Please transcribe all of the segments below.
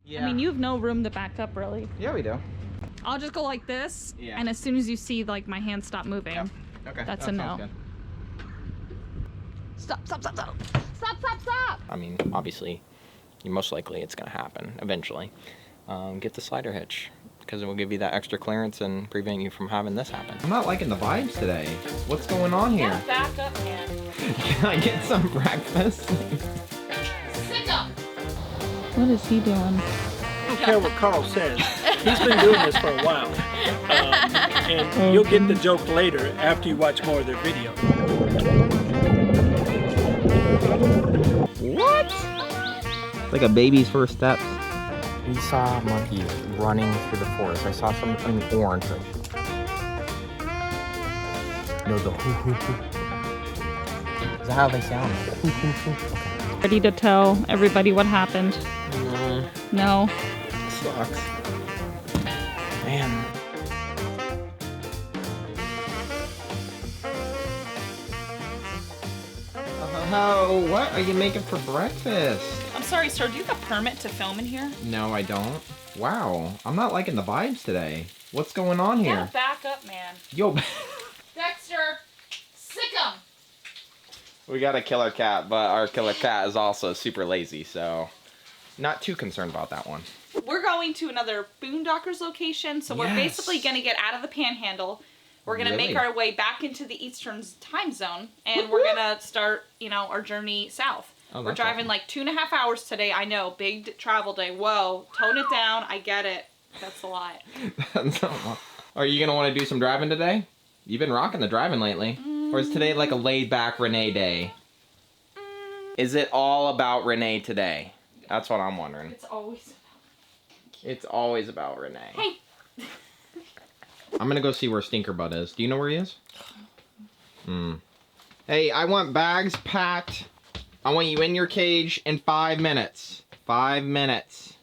Yeah. I mean, you have no room to back up, really. Yeah, we do. I'll just go like this, Yeah. and as soon as you see like my hand stop moving, Yep. Okay. that's that a sounds no. good. Stop, stop, stop, stop. Stop, stop, stop. I mean, obviously, most likely it's going to happen eventually. Get the slider hitch, because it will give you that extra clearance and prevent you from having this happen. I'm not liking the vibes today. What's going on here? Yeah, back up, man. Can I get some breakfast? Sit up. What is he doing? I don't care what Carl says. He's been doing this for a while. And you'll get the joke later after you watch more of their video. What? Like a baby's first steps. We saw monkeys running through the forest. I saw something orange. No, the hoo hoo hoo. Is that how they sound? Hoo hoo hoo. Okay. Ready to tell everybody what happened? No. Sucks. Man. Oh, what are you making for breakfast? I'm sorry, sir. Do you have a permit to film in here? No, I don't. Wow, I'm not liking the vibes today. What's going on here? Yeah, back up, man. Yo, Dexter, sick 'em. We got a killer cat, but our killer cat is also super lazy, so not too concerned about that one. We're going to another Boondockers location, so we're Yes. basically going to get out of the Panhandle. We're going to Really? make our way back into the Eastern time zone, and we're going to start, our journey south. Oh, We're that's driving awesome. like 2.5 hours today. I know, big travel day. Whoa, tone it down. I get it. That's a lot. Are you gonna want to do some driving today? You've been rocking the driving lately. Or is today like a laid back Renee day? Is it all about Renee today? That's what I'm wondering. It's always... It's always about Renee. Hey! I'm gonna go see where Stinkerbutt is. Do you know where he is? Hey, I want bags packed. I want you in your cage in 5 minutes. 5 minutes.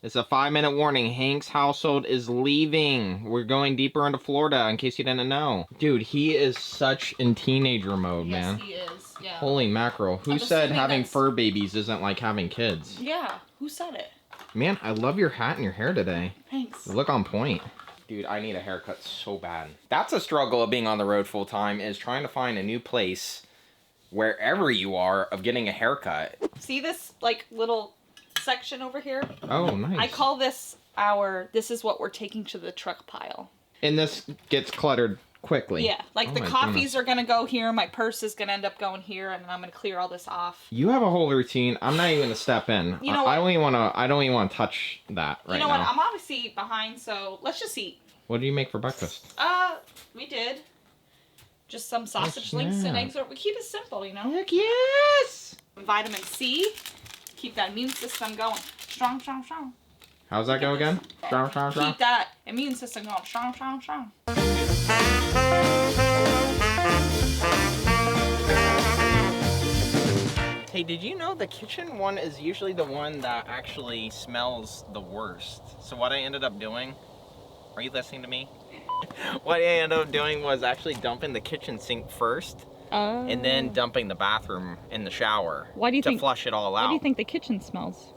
It's a 5-minute warning. Hank's household is leaving. We're going deeper into Florida, in case you didn't know. Dude, he is such in teenager mode, man. Yes, he is. Yeah. Holy mackerel. Who I'm said assuming having that's- fur babies isn't like having kids? Yeah. Who said it? Man, I love your hat and your hair today. Thanks. You look on point. Dude, I need a haircut so bad. That's a struggle of being on the road full time, is trying to find a new place, wherever you are, of getting a haircut. See this, like, little section over here? Oh, nice. I call this this is what we're taking to the truck pile. And this gets cluttered quickly. Yeah, like Oh the my coffees goodness. are gonna go here, my purse is gonna end up going here, and then I'm gonna clear all this off. You have a whole routine. I'm not even gonna step in. You know I what? I don't even want to touch that right You know now. what? I'm obviously behind, so let's just eat. What do you make for breakfast? We did. Just some sausage Oh, links and snap. eggs. We keep it simple, you know? Heck yes! Vitamin C. Keep that immune system going. Strong, strong, strong. How's that go again? Strong, strong, strong. Keep that immune system going. Strong, strong, strong. Hey, did you know the kitchen one is usually the one that actually smells the worst? So what I ended up doing, are you listening to me? What I ended up doing was actually dumping the kitchen sink first, and then dumping the bathroom in the shower. Why do you to think- flush it all out? What do you think the kitchen smells?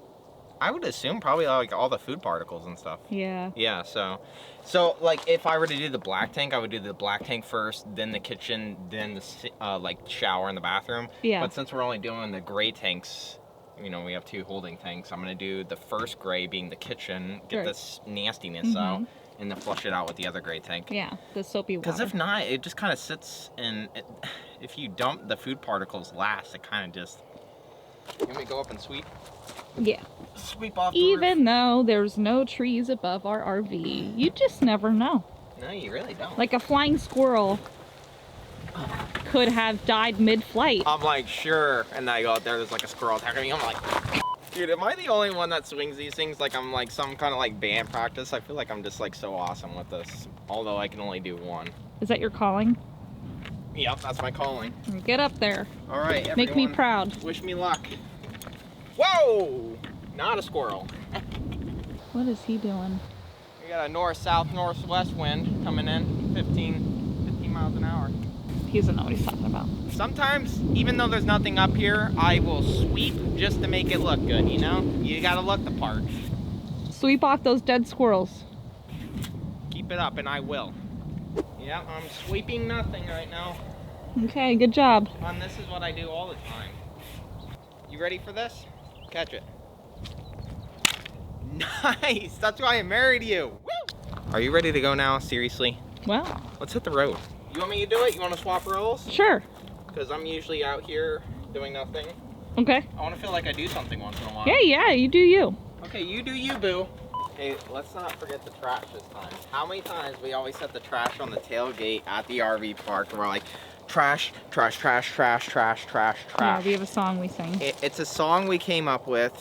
I would assume probably like all the food particles and stuff. Yeah. Yeah, so like if I were to do the black tank, I would do the black tank first, then the kitchen, then the like shower and the bathroom. Yeah. But since we're only doing the gray tanks, we have 2 holding tanks. I'm gonna do the first gray being the kitchen, get Sure. this nastiness out, and then flush it out with the other gray tank. Yeah, the soapy water. Because if not, it just kind of sits and if you dump the food particles last, it kind of just. You want me to go up and sweep? Yeah. Sweep off the roof? Even though there's no trees above our RV, you just never know. No, you really don't. Like a flying squirrel could have died mid-flight. I'm like, sure. And then I go out there's like a squirrel attacking me. I'm like, dude, am I the only one that swings these things like I'm like some kind of like band practice? I feel like I'm just like so awesome with this. Although I can only do one. Is that your calling? Yep, that's my calling. Get up there. All right, everyone. Make me proud. Wish me luck. Whoa! Not a squirrel. What is he doing? We got a north-south, northwest wind coming in, 15 miles an hour. He doesn't know what he's talking about. Sometimes, even though there's nothing up here, I will sweep just to make it look good, you know? You gotta look the part. sweep off those dead squirrels. Keep it up and I will. Yeah, I'm sweeping nothing right now. Okay, good job. Hon, this is what I do all the time. You ready for this? Catch it. Nice! That's why I married you! Woo! Are you ready to go now? Seriously? Well, Let's hit the road. You want me to do it? You want to swap roles? sure. Because I'm usually out here doing nothing. Okay. I want to feel like I do something once in a while. Yeah, you do you. Okay, you do you, boo. Hey, let's not forget the trash this time. How many times we always set the trash on the tailgate at the RV park and we're like, trash, trash, trash, trash, trash, trash, Yeah, trash. we have a song we sing. It's a song we came up with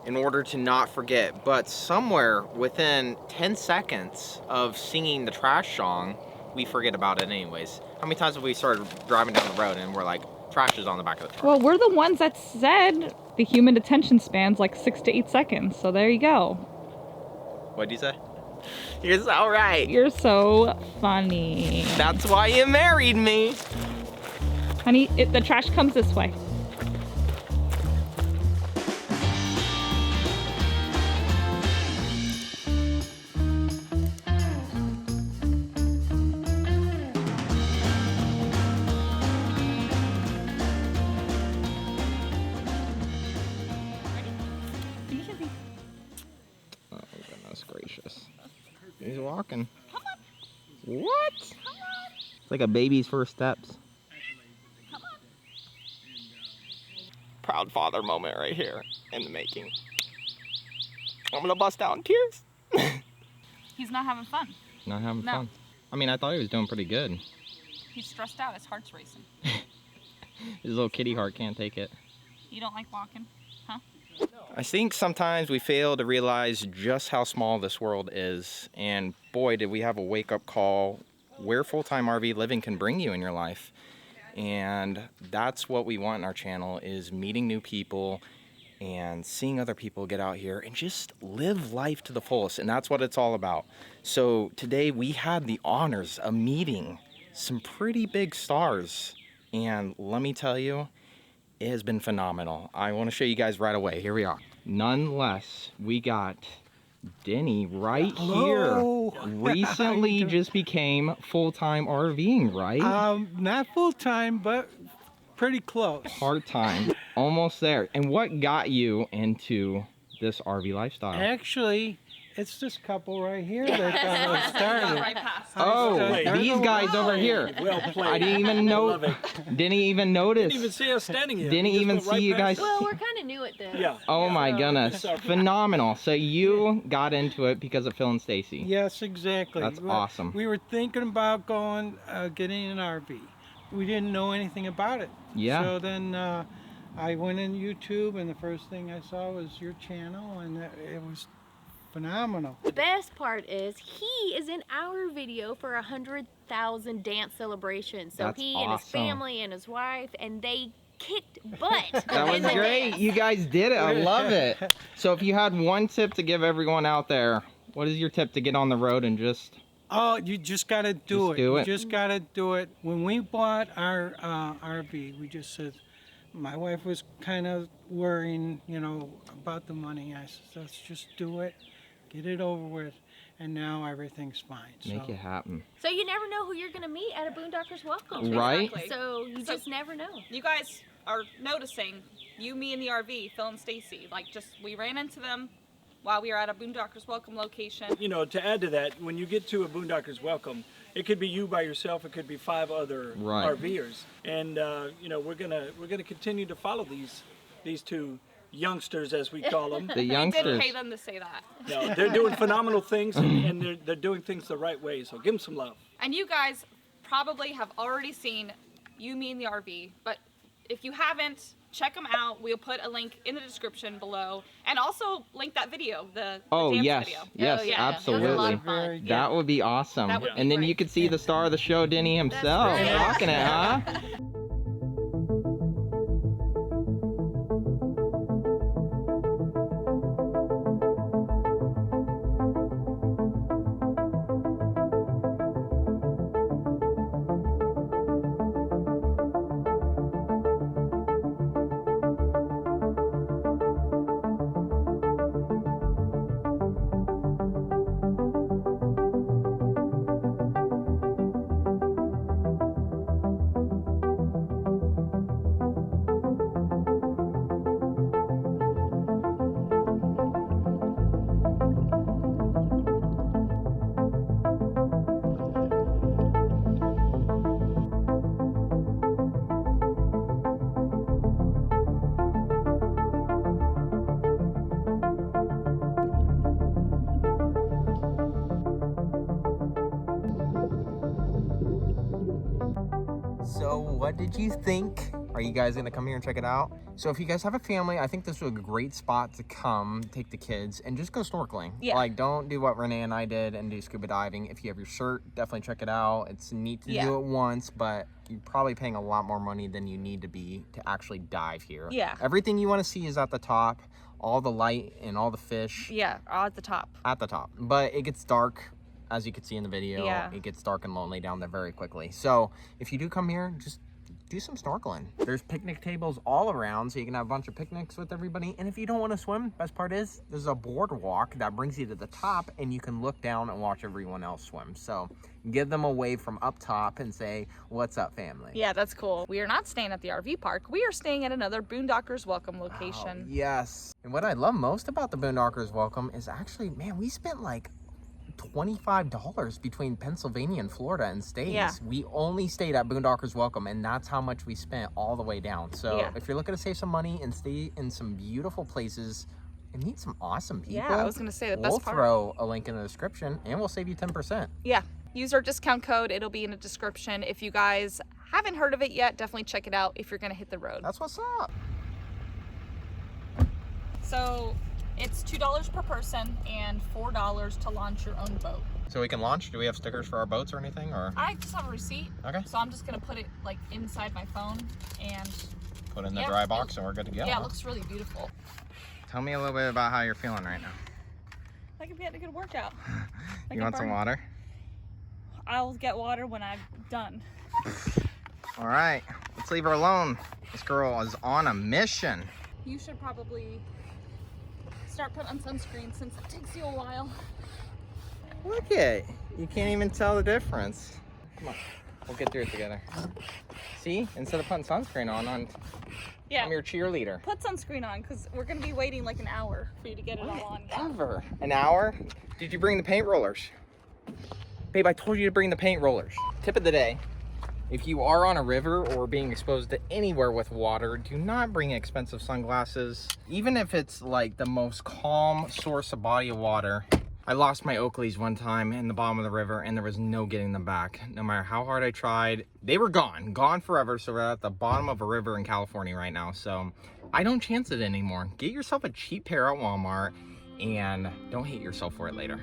in order to not forget, but somewhere within 10 seconds of singing the trash song, we forget about it anyways. How many times have we started driving down the road and we're like, trash is on the back of the truck? Well, we're the ones that said the human attention span's like 6 to 8 seconds, so there you go. What'd you say? You're so right. You're so funny. That's why you married me. Honey, the trash comes this way. Oh, goodness gracious. He's walking. Come on. What? Come on. It's like a baby's first steps. Come on. Proud father moment right here in the making. I'm gonna bust out in tears. He's not having fun. Not having No. fun. I mean, I thought he was doing pretty good. He's stressed out. His heart's racing. His little kitty heart can't take it. You don't like walking? I think sometimes we fail to realize just how small this world is. And boy, did we have a wake-up call where full-time RV living can bring you in your life. And that's what we want in our channel, is meeting new people and seeing other people get out here and just live life to the fullest. And that's what it's all about. So today we had the honors of meeting some pretty big stars. And let me tell you, it has been phenomenal. I want to show you guys right away. Here we are. None less, we got Denny right Hello. here. Recently just became full-time RVing, right? Not full time, but pretty close. Part-time, almost there. And what got you into this RV lifestyle? Actually, it's this couple right here that got us started. Right past. Oh, There's these a guys line. over here. Well played. I didn't even know. Love it. Didn't even notice. Didn't even see us standing here. Didn't We just even went right see you past guys. us. Well, we're kind of new at this. Yeah. Oh my So- goodness, phenomenal. So you got into it because of Phil and Stacy. Yes, exactly. That's awesome. We were thinking about going, getting an RV. We didn't know anything about it. Yeah. So then I went in YouTube, and the first thing I saw was your channel, and it was phenomenal. The best part is he is in our video for 100,000 dance celebration. So That's he and his awesome. family and his wife, and they kicked butt. That was in the great. dance. You guys did it. I love it. So if you had one tip to give everyone out there, what is your tip to get on the road and just... Oh, you just gotta do Just it. do You it. just gotta do it. When we bought our RV, we just said, my wife was kind of worrying, about the money. I said, let's just do it, get it over with, and now everything's fine. Make so. it happen. So you never know who you're gonna meet at a Boondockers Welcome. Right? Exactly. So you So- just never know. You guys are noticing, you, me, and the RV, Phil and Stacy, we ran into them while we were at a Boondockers Welcome location. You know, to add to that, when you get to a Boondockers Welcome, it could be you by yourself. It could be 5 other Right. RVers, and we're gonna continue to follow these two youngsters, as we call them. The We youngsters. did pay them to say that. No, they're doing phenomenal things, and they're doing things the right way. So give them some love. And you guys probably have already seen You, Me, and the RV, but if you haven't, check them out. We'll put a link in the description below, and also link that video, the Oh, dance yes. video. Yes, Oh, yeah. It was a lot absolutely. of fun. Very good. That would be awesome. That would be And then you great. could see the star of the show, Denny himself, right. rocking it, huh? What did you think? Are you guys gonna come here and check it out? So if you guys have a family, I think this was a great spot to come, take the kids, and just go snorkeling. Yeah. Like, don't do what Renee and I did and do scuba diving. If you have your shirt, definitely check it out. It's neat to do it once, but you're probably paying a lot more money than you need to be to actually dive here. Yeah. Everything you want to see is at the top. All the light and all the fish Yeah, at the top. at the top. But it gets dark, as you can see in the video. Yeah. It gets dark and lonely down there very quickly. So if you do come here, just do some snorkeling. There's picnic tables all around, so you can have a bunch of picnics with everybody. And if you don't want to swim, best part is there's a boardwalk that brings you to the top, and you can look down and watch everyone else swim. So give them a wave from up top and say, "What's up, family?" Yeah, that's cool. We are not staying at the RV park. We are staying at another Boondockers Welcome Oh, location. yes. And what I love most about the Boondockers Welcome is actually, man, we spent like $25 between Pennsylvania and Florida and stays. Yeah. We only stayed at Boondockers Welcome, and that's how much we spent all the way down. So Yeah. if you're looking to save some money and stay in some beautiful places and meet some awesome people, Yeah, I was gonna say the best we'll part. throw a link in the description and we'll save you 10%. Yeah, use our discount code. It'll be in the description. If you guys haven't heard of it yet, definitely check it out if you're gonna hit the road. That's what's up. So it's $2 per person and $4 to launch your own boat. So we can launch? Do we have stickers for our boats or anything? Or I just have a receipt, okay, so I'm just gonna put it like inside my phone and put it in the yeah, dry box and we're good to go. yeah, it looks really beautiful. Tell me a little bit about how you're feeling right now. Like I'm getting a good workout. You want some water? I'll get water when I'm done. All right, let's leave her alone. This girl is on a mission. You should probably start putting on sunscreen since it takes you a while. Look it. You can't even tell the difference. Come on, we'll get through it together. See, instead of putting sunscreen on, I'm your cheerleader. Put sunscreen on because we're gonna be waiting like an hour for you to get it all on. Ever. An hour? Did you bring the paint rollers? Babe, I told you to bring the paint rollers. Tip of the day. If you are on a river or being exposed to anywhere with water, do not bring expensive sunglasses. Even if it's like the most calm source of body of water. I lost my Oakleys one time in the bottom of the river and there was no getting them back. No matter how hard I tried, they were gone forever. So we're at the bottom of a river in California right now. So I don't chance it anymore. Get yourself a cheap pair at Walmart and don't hate yourself for it later.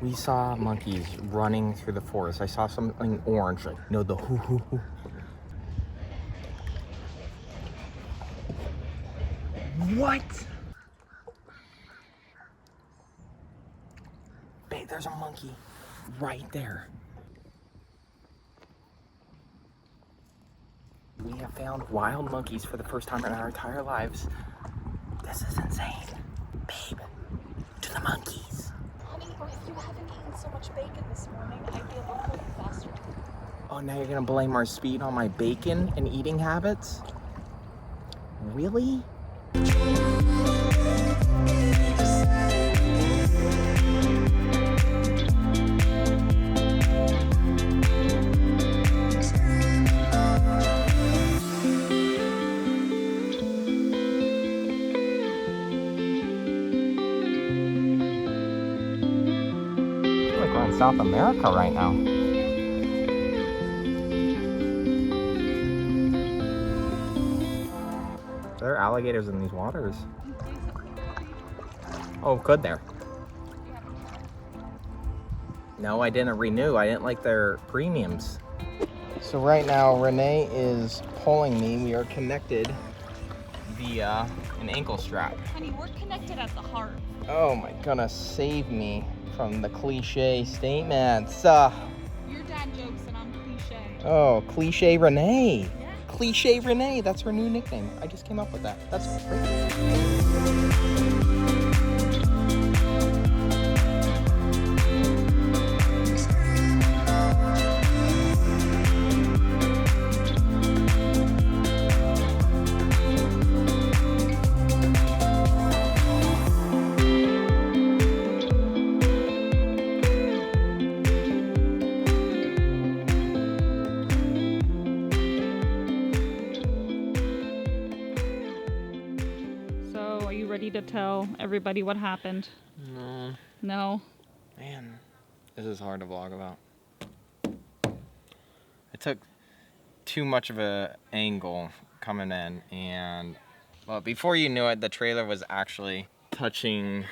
We saw monkeys running through the forest. I saw something orange, like, you know, the hoo hoo hoo. What? Babe, there's a monkey right there. We have found wild monkeys for the first time in our entire lives. This is insane. Babe, to the monkeys. Honey, if you haven't eaten so much bacon this morning, I'd be able to pull you faster. Oh, now you're gonna blame our speed on my bacon and eating habits? Really? Like we're in South America right now. There are alligators in these waters. Oh, could there? No, I didn't renew. I didn't like their premiums. So right now, Renee is pulling me. We are connected via an ankle strap. Honey, we're connected at the heart. Oh my goodness, save me from the cliche statements. Your dad jokes and I'm cliche. Oh, cliche Renee. Yeah. Cliche Renee, that's her new nickname. I just came up with that. That's great. ready to tell everybody what happened? No. No? Man, this is hard to vlog about. I took too much of a angle coming in, and well, before you knew it, the trailer was actually touching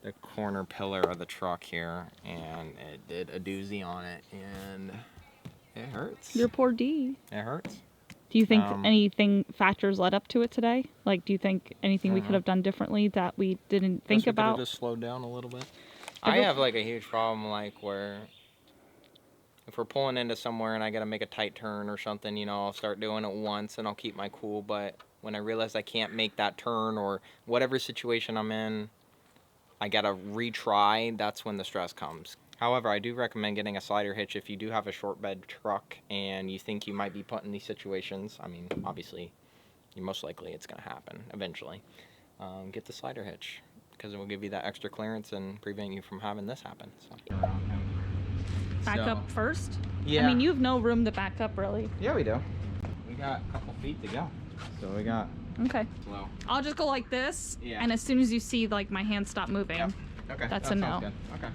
the corner pillar of the truck here, and it did a doozy on it, and it hurts. Your poor D. It hurts. Do you think Um, anything factors led up to it today? Like, do you think anything we could have done differently that we didn't think Guess we could've about? just slowed down a little bit. Ever- I have like a huge problem, like where if we're pulling into somewhere and I gotta make a tight turn or something, you know, I'll start doing it once and I'll keep my cool. But when I realize I can't make that turn or whatever situation I'm in, I gotta retry. That's when the stress comes. However, I do recommend getting a slider hitch if you do have a short bed truck and you think you might be put in these situations. I mean, obviously, most likely it's gonna happen eventually. Get the slider hitch, because it will give you that extra clearance and prevent you from having this happen. So. Back So- up first? Yeah. I mean, you have no room to back up, really. Yeah, we do. We got a couple feet to go. So we got Okay. slow. I'll just go like this, Yeah. and as soon as you see, like, my hand stop moving. Yep. Okay. That's that a sounds no. Good. Okay.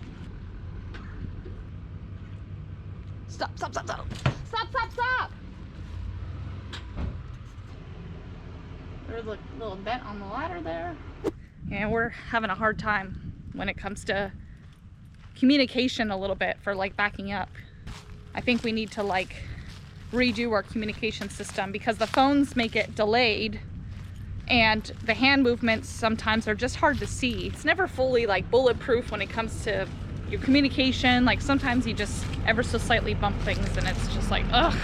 Stop, stop, stop, stop. Stop, stop, stop. There's a little bent on the ladder there. And we're having a hard time when it comes to communication a little bit for like backing up. I think we need to like redo our communication system because the phones make it delayed and the hand movements sometimes are just hard to see. It's never fully like bulletproof when it comes to your communication. Like sometimes you just ever so slightly bump things and it's just like, ugh.